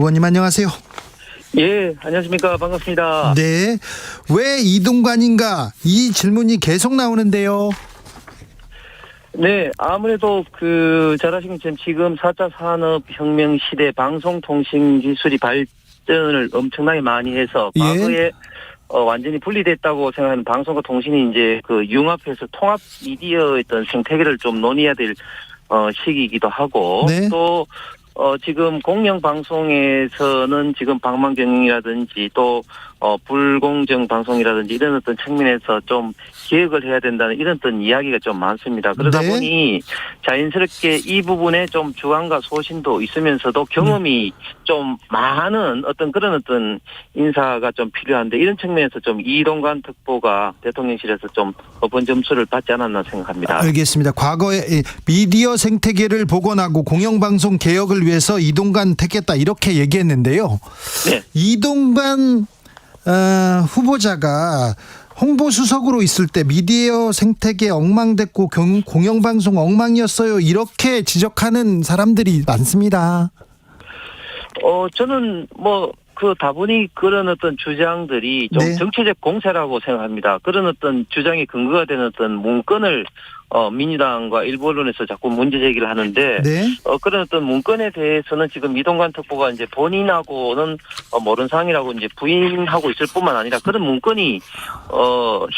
의원님 안녕하세요. 예, 안녕하십니까. 반갑습니다. 네, 왜 이동관인가 이 질문이 계속 나오는데요. 네, 아무래도 잘 아시는 것처럼 지금 4차 산업혁명 시대 방송통신 기술이 발전을 엄청나게 많이 해서 예. 과거에 완전히 분리됐다고 생각하는 방송과 통신이 이제 융합해서 통합 미디어의 어떤 생태계를 좀 논의해야 될 시기이기도 하고, 네. 또 지금 공영방송에서는 지금 방망경이라든지 또 불공정 방송이라든지 이런 어떤 측면에서 좀 개혁을 해야 된다는 이런 어떤 이야기가 좀 많습니다. 그러다 네. 보니 자연스럽게 이 부분에 좀 주관과 소신도 있으면서도 경험이 좀 많은 그런 어떤 인사가 좀 필요한데, 이런 측면에서 좀 이동관 특보가 대통령실에서 좀 높은 점수를 받지 않았나 생각합니다. 알겠습니다. 과거에 미디어 생태계를 복원하고 공영방송 개혁을 위해서 이동관 택했다 이렇게 얘기했는데요. 네. 이동관 후보자가 홍보수석으로 있을 때 미디어 생태계 엉망됐고 공영방송 엉망이었어요 이렇게 지적하는 사람들이 많습니다. 저는 다분히 그런 어떤 주장들이 좀 네. 정치적 공세라고 생각합니다. 그런 어떤 주장이 근거가 되는 어떤 문건을 민주당과 일부 언론에서 자꾸 문제 제기를 하는데, 네. 그런 어떤 문건에 대해서는 지금 이동관 특보가 이제 본인하고는 모르는 사항이라고 이제 부인하고 있을 뿐만 아니라, 그런 문건이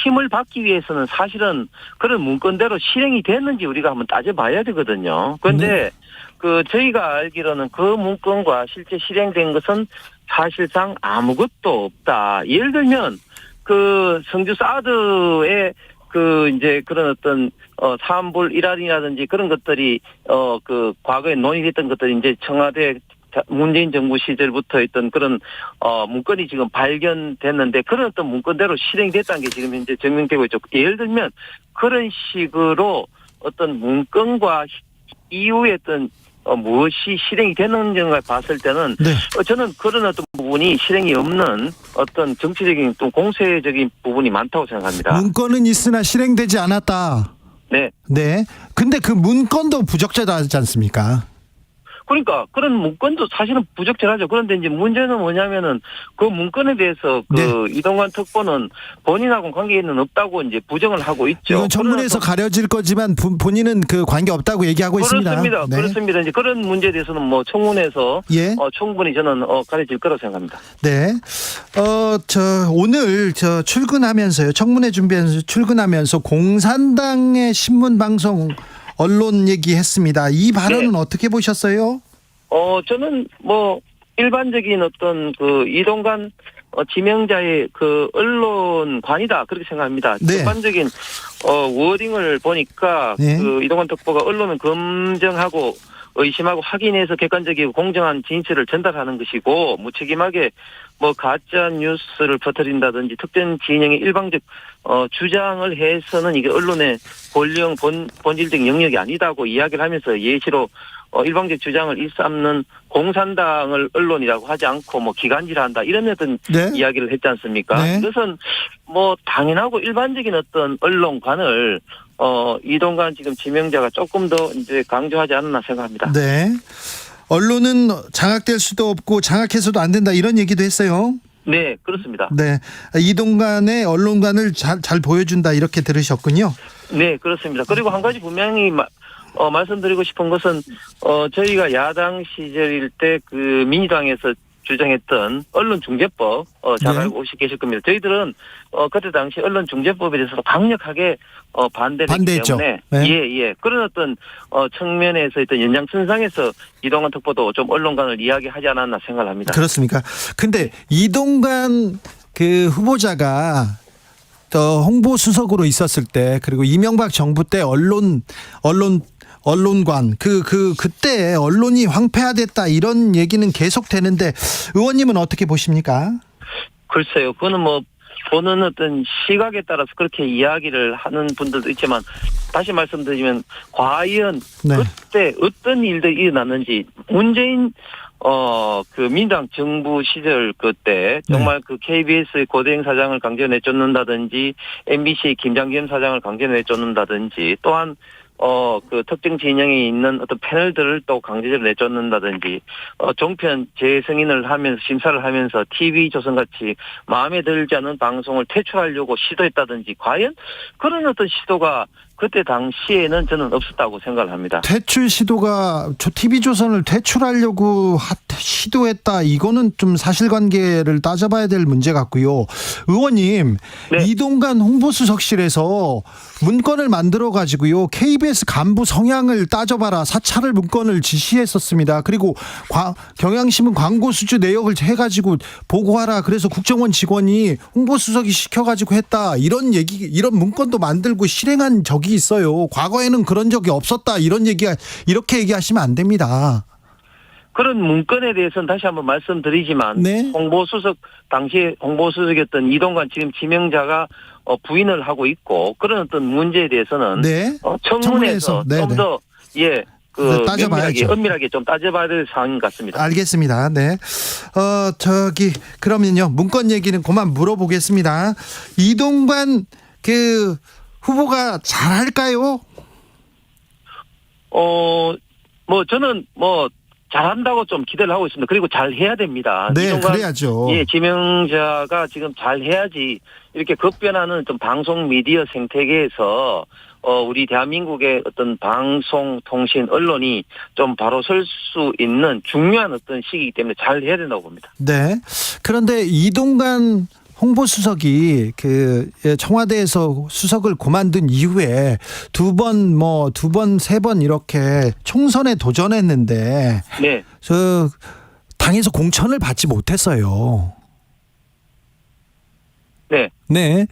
힘을 받기 위해서는 사실은 그런 문건대로 실행이 됐는지 우리가 한번 따져봐야 되거든요. 그런데 저희가 알기로는 그 문건과 실제 실행된 것은 사실상 아무것도 없다. 예를 들면 성주 사드의 이제 그런 어떤 사안불 일환이라든지 그런 것들이 과거에 논의됐던 것들이 이제 청와대 문재인 정부 시절부터 있던 그런 문건이 지금 발견됐는데, 그런 어떤 문건대로 실행됐다는 게 지금 현재 증명되고 있죠. 예를 들면 그런 식으로 어떤 문건과 이후에 어떤 무엇이 실행이 되는지를 봤을 때는, 네. 저는 그런 어떤 부분이 실행이 없는 어떤 정치적인 또 공세적인 부분이 많다고 생각합니다. 문건은 있으나 실행되지 않았다. 네. 네. 근데 그 문건도 부적절하지 않습니까? 그러니까 그런 문건도 사실은 부적절하죠. 그런데 이제 문제는 뭐냐면은 그 문건에 대해서 네. 이동관 특보는 본인하고는 관계는 없다고 이제 부정을 하고 있죠. 이건 청문회에서 가려질 거지만 본인은 그 관계 없다고 얘기하고 있습니다. 그렇습니다. 네. 그렇습니다. 이제 그런 문제에 대해서는 청문회에서 예. 충분히 저는 가려질 거라고 생각합니다. 네. 오늘 출근하면서요. 청문회 준비하면서 출근하면서 공산당의 신문 방송 언론 얘기했습니다. 이 발언은 네. 어떻게 보셨어요? 저는 일반적인 어떤 이동관 지명자의 언론관이다 그렇게 생각합니다. 네. 일반적인 워딩을 보니까 네. 이동관 특보가 언론을 검증하고 의심하고 확인해서 객관적이고 공정한 진실을 전달하는 것이고, 무책임하게 가짜 뉴스를 퍼뜨린다든지 특정 진영의 일방적 주장을 해서는 이게 언론의 본질적 영역이 아니다고 이야기를 하면서 예시로 일방적 주장을 일삼는 공산당을 언론이라고 하지 않고 기간질한다 이런 어떤 네. 이야기를 했지 않습니까? 네. 이것은 당연하고 일반적인 어떤 언론관을 이동관 지금 지명자가 조금 더 이제 강조하지 않았나 생각합니다. 네. 언론은 장악될 수도 없고 장악해서도 안 된다 이런 얘기도 했어요. 네, 그렇습니다. 네. 이동관의 언론관을 잘 보여준다 이렇게 들으셨군요. 네, 그렇습니다. 그리고 한 가지 분명히 말씀드리고 싶은 것은 저희가 야당 시절일 때 민주당에서 주장했던 언론중재법 잘 네. 알고 계실 겁니다. 저희들은 그때 당시 언론중재법에 대해서 강력하게 반대했기 반대했죠. 때문에 네. 예 그런 어떤 측면에서 있던 연장선상에서 이동관 특보도 좀 언론관을 이야기하지 않았나 생각을 합니다. 그렇습니까? 근데 이동관 후보자가 홍보수석으로 있었을 때, 그리고 이명박 정부 때 언론관 그때 언론이 황폐화됐다 이런 얘기는 계속 되는데 의원님은 어떻게 보십니까? 글쎄요, 그거는 보는 어떤 시각에 따라서 그렇게 이야기를 하는 분들도 있지만, 다시 말씀드리면 과연 네. 그때 어떤 일들이 일어났는지, 문재인 민주당 정부 시절 그때 정말 KBS의 고대행 사장을 강제 내쫓는다든지 MBC의 김장겸 사장을 강제 내쫓는다든지, 또한 그 특정 진영에 있는 어떤 패널들을 또 강제적으로 내쫓는다든지, 종편 재승인을 하면서, 심사를 하면서 TV조선같이 마음에 들지 않는 방송을 퇴출하려고 시도했다든지, 과연 그런 어떤 시도가 그때 당시에는 저는 없었다고 생각을 합니다. 퇴출 시도가 TV조선을 퇴출하려고 시도했다. 이거는 좀 사실관계를 따져봐야 될 문제 같고요. 의원님, 네. 이동관 홍보수석실에서 문건을 만들어 가지고요. KBS 간부 성향을 따져봐라. 사찰을 문건을 지시했었습니다. 그리고 경향신문 광고 수주 내역을 해가지고 보고하라. 그래서 국정원 직원이 홍보수석이 시켜가지고 했다. 이런 문건도 만들고 실행한 적이 있어요. 과거에는 그런 적이 없었다. 이렇게 얘기하시면 안 됩니다. 그런 문건에 대해서는 다시 한번 말씀드리지만, 네. 당시에 홍보수석이었던 이동관 지금 지명자가 부인을 하고 있고, 그런 어떤 문제에 대해서는 네. 청문회에서 좀 더 따져봐야죠. 엄밀하게 좀 따져봐야 될 상황 같습니다. 알겠습니다. 네. 그러면요. 문건 얘기는 그만 물어보겠습니다. 이동관 후보가 잘할까요? 저는 잘한다고 좀 기대를 하고 있습니다. 그리고 잘 해야 됩니다. 네, 이동관, 그래야죠. 예, 지명자가 지금 잘 해야지 이렇게 급변하는 좀 방송 미디어 생태계에서 우리 대한민국의 어떤 방송, 통신, 언론이 좀 바로 설 수 있는 중요한 어떤 시기이기 때문에 잘 해야 된다고 봅니다. 네. 그런데 이동관 홍보수석이 청와대에서 수석을 그만둔 이후에 두 번, 세 번 이렇게 총선에 도전했는데, 네. 당에서 공천을 받지 못했어요. 네. 네.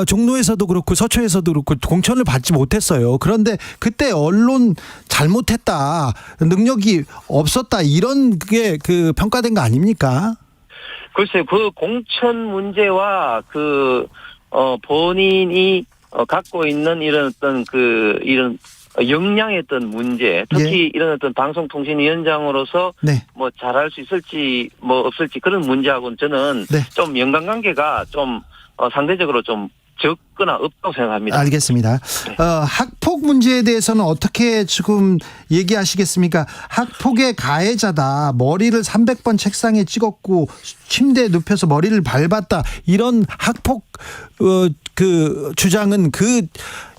종로에서도 그렇고 서초에서도 그렇고 공천을 받지 못했어요. 그런데 그때 언론 잘못했다, 능력이 없었다, 이런 게 평가된 거 아닙니까? 글쎄요, 그 공천 문제와 본인이 갖고 있는 이런 어떤 이런 역량의 어떤 문제, 특히 예. 이런 어떤 방송통신위원장으로서 네. 잘할 수 있을지 없을지 그런 문제하고는 저는 네. 좀 연관관계가 좀 상대적으로 좀 적거나 없다고 생각합니다. 알겠습니다. 네. 학폭 문제에 대해서는 어떻게 지금 얘기하시겠습니까? 학폭의 가해자다. 머리를 300번 책상에 찍었고 침대에 눕혀서 머리를 밟았다. 이런 학폭 주장은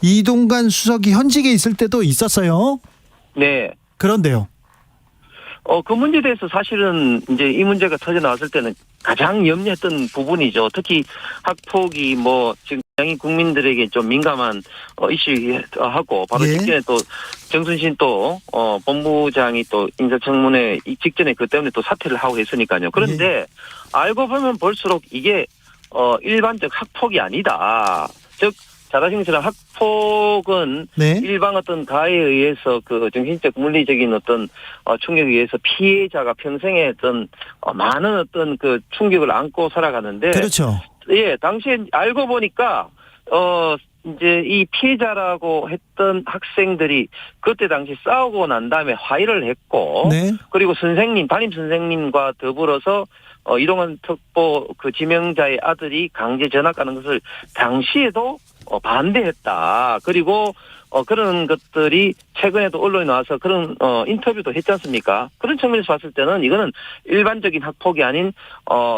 이동관 수석이 현직에 있을 때도 있었어요. 네. 그런데요. 그 문제에 대해서 사실은 이제 이 문제가 터져 나왔을 때는 가장 염려했던 부분이죠. 특히 학폭이 지금 굉장히 국민들에게 좀 민감한 이슈하고 바로 예. 직전에 또 정순신 본부장이 또 인사청문회 직전에 그 때문에 또 사퇴를 하고 했으니까요. 그런데 예. 알고 보면 볼수록 이게 일반적 학폭이 아니다. 즉 잘 아시는 것처럼 학폭은 네. 일반 어떤 가해에 의해서 정신적 물리적인 어떤 충격에 의해서 피해자가 평생에 어떤 많은 어떤 충격을 안고 살아가는데, 그렇죠. 예, 당시에 알고 보니까 이제 이 피해자라고 했던 학생들이 그때 당시 싸우고 난 다음에 화해를 했고, 네. 그리고 담임 선생님과 더불어서 이동관 특보 지명자의 아들이 강제 전학 가는 것을 당시에도 반대했다. 그리고 그런 것들이 최근에도 언론에 나와서 그런 인터뷰도 했지 않습니까? 그런 측면에서 봤을 때는 이거는 일반적인 학폭이 아닌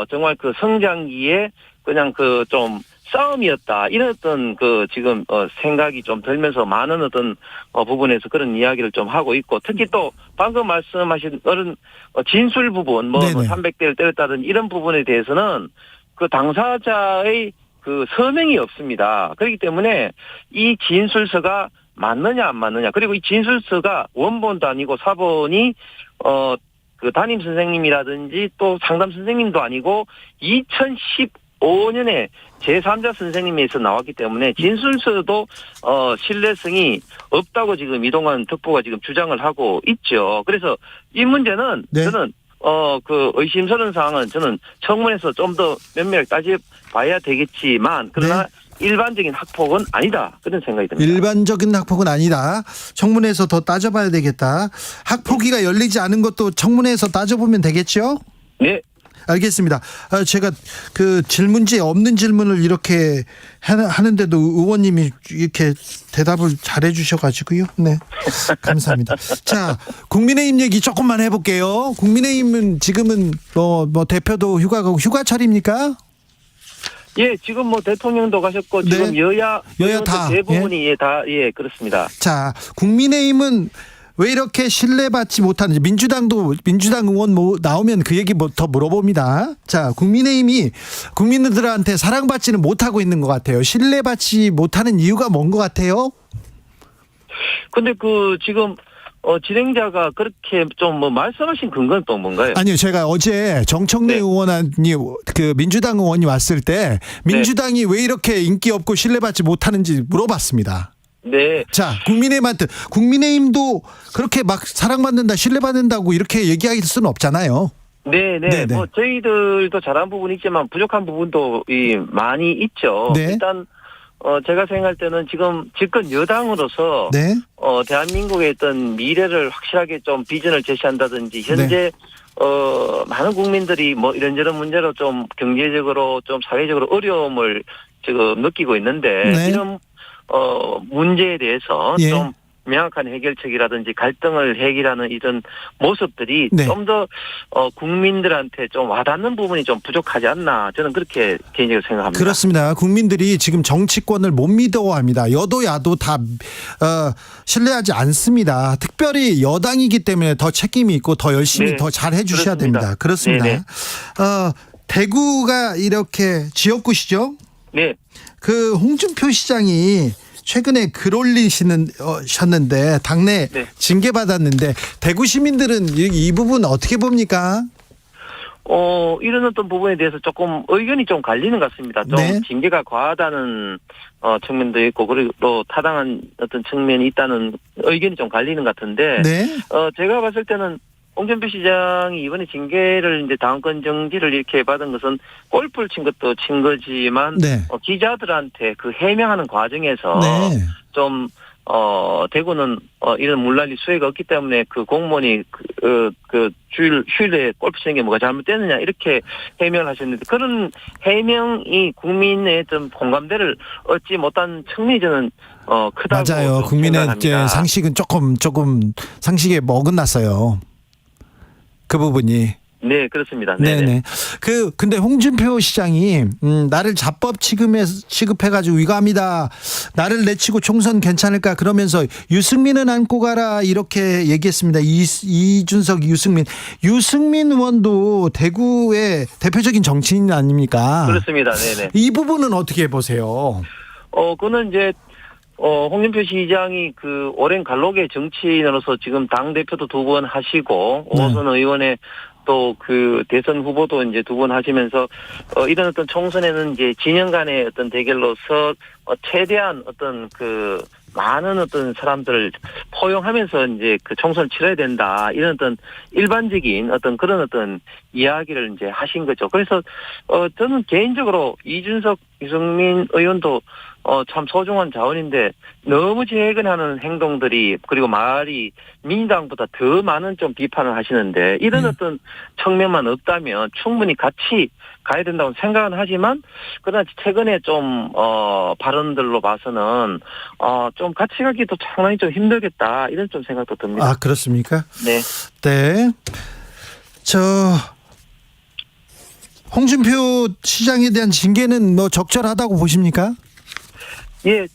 정말 성장기에 그냥 좀 싸움이었다. 이런 어떤 지금 생각이 좀 들면서 많은 어떤 부분에서 그런 이야기를 좀 하고 있고, 특히 또 방금 말씀하신 어른 진술 부분 네네. 300대를 때렸다든 이런 부분에 대해서는 당사자의 서명이 없습니다. 그렇기 때문에 이 진술서가 맞느냐 안 맞느냐, 그리고 이 진술서가 원본도 아니고 사본이 담임 선생님이라든지 또 상담 선생님도 아니고 2015년에 제3자 선생님에서 나왔기 때문에 진술서도 신뢰성이 없다고 지금 이동관 특보가 지금 주장을 하고 있죠. 그래서 이 문제는 네. 저는 의심스러운 사항은 저는 청문회에서 좀 더 면밀하게 따져봐야 되겠지만, 그러나 네. 일반적인 학폭은 아니다, 그런 생각이 듭니다. 일반적인 학폭은 아니다. 청문회에서 더 따져봐야 되겠다. 학폭위가 열리지 않은 것도 청문회에서 따져보면 되겠죠? 네. 알겠습니다. 제가 그 질문지에 없는 질문을 이렇게 하는데도 의원님이 이렇게 대답을 잘해 주셔가지고요. 네. 감사합니다. 자, 국민의힘 얘기 조금만 해볼게요. 국민의힘은 지금은 뭐 대표도 휴가 가고 휴가철입니까? 예, 지금 뭐 대통령도 가셨고, 지금 네. 여야 다. 대부분이 다, 그렇습니다. 자, 국민의힘은 왜 이렇게 신뢰받지 못하는지 민주당 의원 나오면 그 얘기 더 물어봅니다. 자, 국민의힘이 국민들한테 사랑받지는 못하고 있는 것 같아요. 신뢰받지 못하는 이유가 뭔 것 같아요? 근데 지금 진행자가 그렇게 좀 말씀하신 근거는 또 뭔가요? 아니요, 제가 어제 정청래 네. 의원이 그 민주당 의원이 왔을 때 민주당이 왜 이렇게 인기 없고 신뢰받지 못하는지 물어봤습니다. 네. 자, 국민의힘도 그렇게 막 사랑받는다, 신뢰받는다고 이렇게 얘기할 수는 없잖아요. 네네. 뭐 저희들도 잘한 부분이 있지만 부족한 부분도 많이 있죠. 네. 일단 제가 생각할 때는 지금 집권 여당으로서 네. 대한민국의 어떤 미래를 확실하게 좀 비전을 제시한다든지 현재 많은 국민들이 뭐 이런저런 문제로 좀 경제적으로 좀 사회적으로 어려움을 지금 느끼고 있는데 네. 이런 문제에 대해서 예. 좀 명확한 해결책이라든지 갈등을 해결하는 이런 모습들이 네. 좀 더 국민들한테 좀 와닿는 부분이 좀 부족하지 않나 저는 그렇게 개인적으로 생각합니다. 그렇습니다. 국민들이 지금 정치권을 못 믿어합니다. 여도 야도 다 신뢰하지 않습니다. 특별히 여당이기 때문에 더 책임이 있고 더 열심히 네. 더 잘 해주셔야 그렇습니다. 됩니다. 그렇습니다. 네네. 대구가 이렇게 지역구시죠? 네. 그 홍준표 시장이 최근에 글 올리셨는데 당내 네. 징계받았는데 대구 시민들은 이 부분 어떻게 봅니까? 이런 어떤 부분에 대해서 조금 의견이 좀 갈리는 것 같습니다. 좀 네. 징계가 과하다는 측면도 있고 그리고 또 타당한 어떤 측면이 있다는 의견이 좀 갈리는 것 같은데 네. 제가 봤을 때는 홍준표 시장이 이번에 징계를 이제 당권 정지를 이렇게 받은 것은 골프를 친 것도 친 거지만 네. 기자들한테 그 해명하는 과정에서 네. 좀 대구는 이런 물난리 수혜가 없기 때문에 그 공무원이 휴일에 골프 치는 게 뭐가 잘못됐느냐 이렇게 해명을 하셨는데 그런 해명이 국민의 좀 공감대를 얻지 못한 측면이 저는 크다고 맞아요. 국민의 생각합니다. 상식은 조금 상식에 어긋났어요. 그 부분이. 네, 그렇습니다. 네네. 근데 홍준표 시장이, 나를 자법 취급해가지고 위감이다. 나를 내치고 총선 괜찮을까? 그러면서 유승민은 안고 가라. 이렇게 얘기했습니다. 이준석, 유승민 의원도 대구의 대표적인 정치인 아닙니까? 그렇습니다. 네네. 이 부분은 어떻게 보세요? 그거는 이제, 홍준표 시장이 그 오랜 갈록의 정치인으로서 지금 당대표도 2번 하시고, 네. 오선 의원의 또 그 대선 후보도 이제 2번 하시면서, 이런 어떤 총선에는 이제 진영 간의 어떤 대결로서, 최대한 어떤 많은 어떤 사람들을 포용하면서 이제 그 총선을 치러야 된다. 이런 어떤 일반적인 어떤 그런 어떤 이야기를 이제 하신 거죠. 그래서, 저는 개인적으로 이준석, 유승민 의원도 참 소중한 자원인데 너무 재해근하는 행동들이 그리고 말이 민주당보다 더 많은 좀 비판을 하시는데 이런 어떤 측면만 없다면 충분히 같이 가야 된다고 생각은 하지만 그러나 최근에 좀 발언들로 봐서는 좀 같이 가기도 상당히 좀 힘들겠다 이런 좀 생각도 듭니다. 아, 그렇습니까? 네. 네. 홍준표 시장에 대한 징계는 적절하다고 보십니까? 예,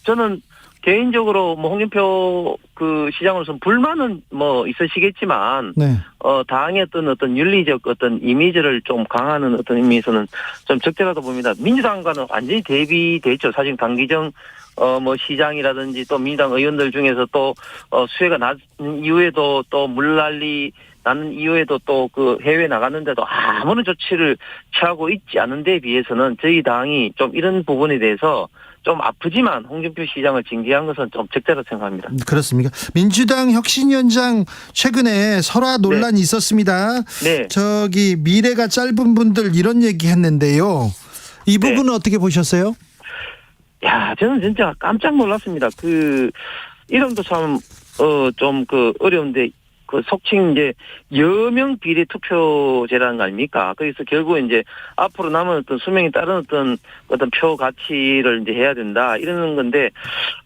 저는 개인적으로 홍준표 그 시장으로서는 불만은 있으시겠지만, 네. 당의 어떤 윤리적 어떤 이미지를 좀 강화하는 어떤 의미에서는 좀 적절하다 봅니다. 민주당과는 완전히 대비돼 있죠. 사실 강기정 시장이라든지 또 민주당 의원들 중에서 또 수혜가 낮은 이후에도 또 물난리 나는 이후에도 또 그 해외 나갔는데도 아무런 조치를 취하고 있지 않은 데에 비해서는 저희 당이 좀 이런 부분에 대해서 좀 아프지만 홍준표 시장을 징계한 것은 좀 적절하다고 생각합니다. 그렇습니까? 민주당 혁신위원장 최근에 설화 논란이 있었습니다. 네. 미래가 짧은 분들 이런 얘기 했는데요. 이 부분은 어떻게 보셨어요? 야, 저는 진짜 깜짝 놀랐습니다. 이름도 참, 어려운데, 그 속칭 이제 여명 비례 투표제라는 거 아닙니까? 그래서 결국 이제 앞으로 남은 어떤 수명에 따른 어떤 표 가치를 이제 해야 된다 이러는 건데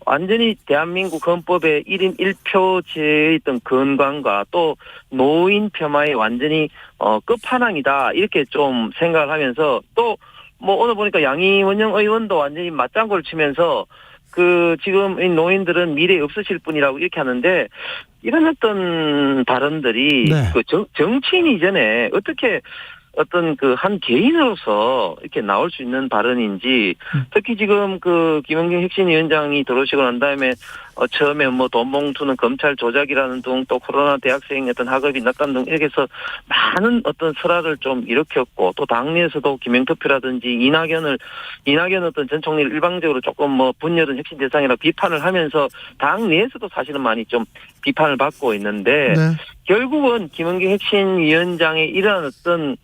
완전히 대한민국 헌법의 1인 1표제의 어떤 건강과 또 노인 폄하의 완전히 끝판왕이다 이렇게 좀 생각을 하면서 또 뭐 오늘 보니까 양이원영 의원도 완전히 맞장구를 치면서 그 지금 이 노인들은 미래에 없으실 분이라고 이렇게 하는데 이런 어떤 발언들이 네. 그 정치인 이전에 어떻게 어떤 그 한 개인으로서 이렇게 나올 수 있는 발언인지 특히 지금 그 김은경 혁신위원장이 들어오시고 난 다음에 처음에 뭐 돈 봉투는 검찰 조작이라는 등 또 코로나 대학생 어떤 학업이 낮다는 등 이렇게 해서 많은 어떤 설화를 좀 일으켰고 또 당내에서도 김영투표라든지 이낙연 어떤 전 총리를 일방적으로 조금 뭐 분열은 혁신 대상이라 비판을 하면서 당내에서도 사실은 많이 좀 비판을 받고 있는데 네. 결국은 김은경 혁신위원장의 이러한 어떤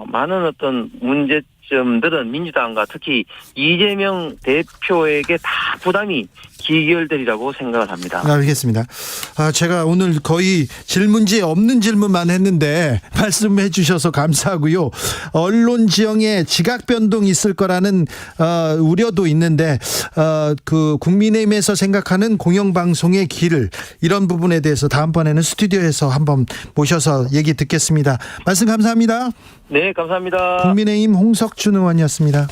많은 어떤 문제점들은 민주당과 특히 이재명 대표에게 다 부담이 기결되리라고 생각을 합니다. 알겠습니다. 제가 오늘 거의 질문지에 없는 질문만 했는데 말씀해 주셔서 감사하고요. 언론 지형에 지각 변동이 있을 거라는 우려도 있는데 그 국민의힘에서 생각하는 공영방송의 길 이런 부분에 대해서 다음번에는 스튜디오에서 한번 모셔서 얘기 듣겠습니다. 말씀 감사합니다. 네, 감사합니다. 국민의힘 홍석준 의원이었습니다.